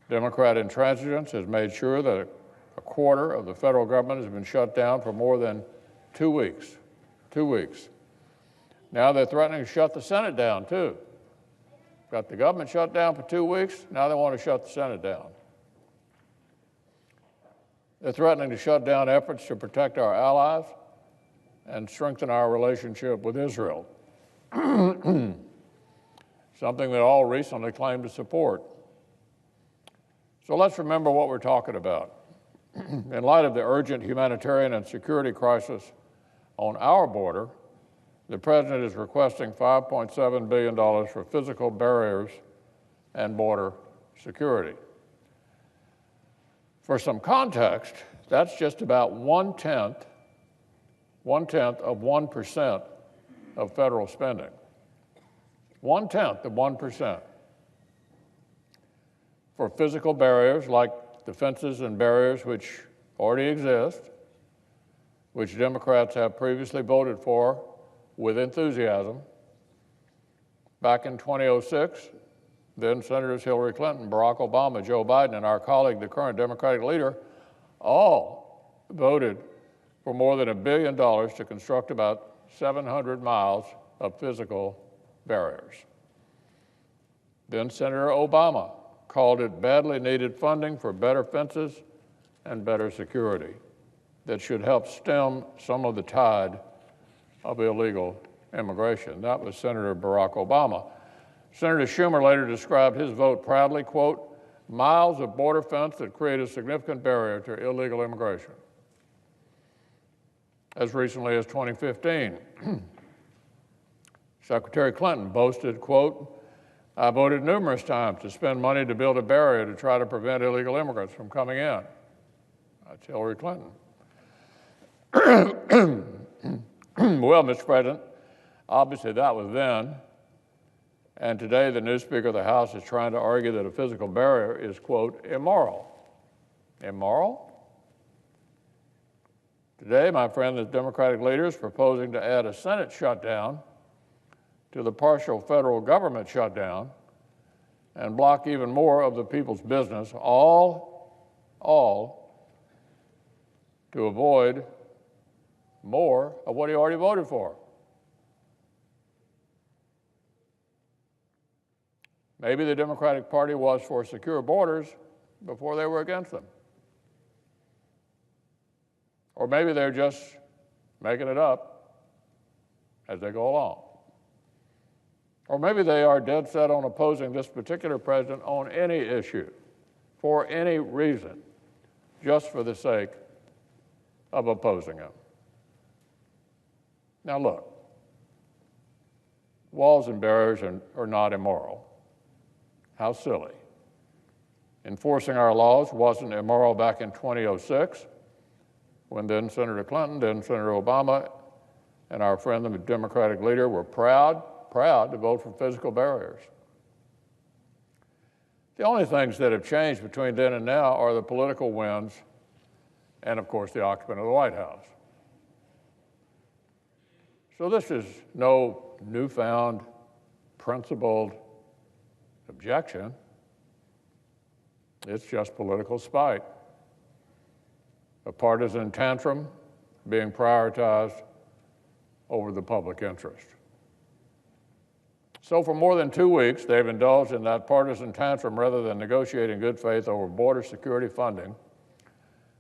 Democrat intransigence has made sure that a quarter of the federal government has been shut down for more than 2 weeks. 2 weeks. Now they're threatening to shut the Senate down, too. Got the government shut down for 2 weeks, now they want to shut the Senate down. They're threatening to shut down efforts to protect our allies and strengthen our relationship with Israel, something that all recently claimed to support. So let's remember what we're talking about. In light of the urgent humanitarian and security crisis on our border, the President is requesting $5.7 billion for physical barriers and border security. For some context, that's just about one-tenth of 1% of federal spending. 1/10 of 1%. For physical barriers like the fences and barriers which already exist, which Democrats have previously voted for with enthusiasm. Back in 2006, then Senators Hillary Clinton, Barack Obama, Joe Biden, and our colleague, the current Democratic leader, all voted for more than $1 billion to construct about 700 miles of physical barriers. Then Senator Obama called it badly needed funding for better fences and better security that should help stem some of the tide of illegal immigration. That was Senator Barack Obama. Senator Schumer later described his vote proudly, quote, miles of border fence that create a significant barrier to illegal immigration. As recently as 2015, Secretary Clinton boasted, quote, I voted numerous times to spend money to build a barrier to try to prevent illegal immigrants from coming in. That's Hillary Clinton. Well, Mr. President, obviously that was then, and today the new Speaker of the House is trying to argue that a physical barrier is, quote, immoral. Immoral? Today, my friend, the Democratic leader is proposing to add a Senate shutdown to the partial federal government shutdown and block even more of the people's business, all to avoid more of what he already voted for. Maybe the Democratic Party was for secure borders before they were against them. Or maybe they're just making it up as they go along. Or maybe they are dead set on opposing this particular president on any issue, for any reason, just for the sake of opposing him. Now look, walls and barriers are not immoral. How silly. Enforcing our laws wasn't immoral back in 2006, when then Senator Clinton, then Senator Obama, and our friend, the Democratic leader, were proud to vote for physical barriers. The only things that have changed between then and now are the political winds and, of course, the occupant of the White House. So this is no newfound, principled objection. It's just political spite, a partisan tantrum being prioritized over the public interest. So for more than 2 weeks, they've indulged in that partisan tantrum rather than negotiating in good faith over border security funding,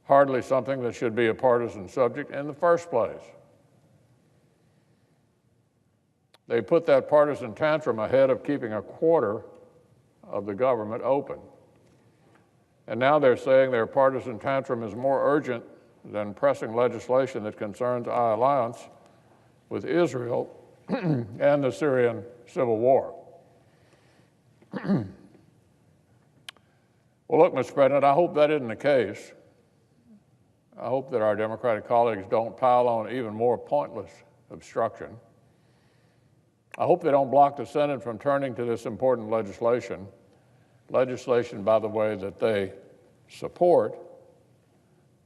hardly something that should be a partisan subject in the first place. They put that partisan tantrum ahead of keeping a quarter of the government open. And now they're saying their partisan tantrum is more urgent than pressing legislation that concerns our alliance with Israel and the Syrian civil war. Well, look, Mr. President, I hope that isn't the case. I hope that our Democratic colleagues don't pile on even more pointless obstruction. I hope they don't block the Senate from turning to this important legislation, by the way, that they support.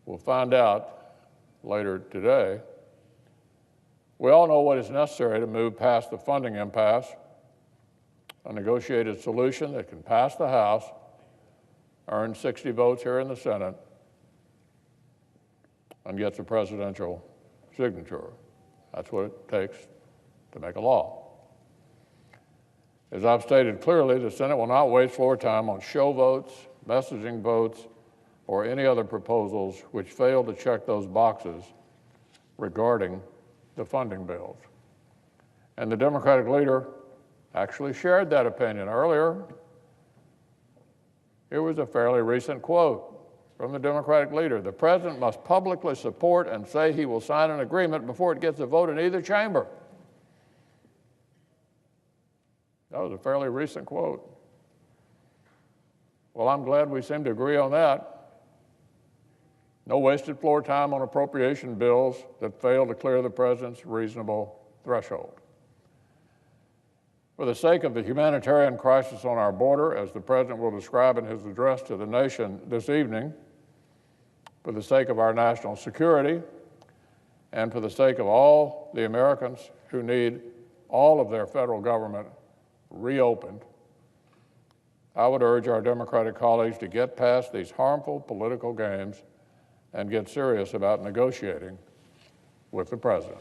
We'll find out later today. We all know what is necessary to move past the funding impasse, a negotiated solution that can pass the House, earns 60 votes here in the Senate, and gets a presidential signature. That's what it takes to make a law. As I've stated clearly, the Senate will not waste floor time on show votes, messaging votes, or any other proposals which fail to check those boxes regarding the funding bills. And the Democratic leader actually shared that opinion earlier. Here was a fairly recent quote from the Democratic leader. The president must publicly support and say he will sign an agreement before it gets a vote in either chamber. That was a fairly recent quote. Well, I'm glad we seem to agree on that. No wasted floor time on appropriation bills that fail to clear the president's reasonable threshold. For the sake of the humanitarian crisis on our border, as the president will describe in his address to the nation this evening, for the sake of our national security, and for the sake of all the Americans who need all of their federal government reopened, I would urge our Democratic colleagues to get past these harmful political games and get serious about negotiating with the president.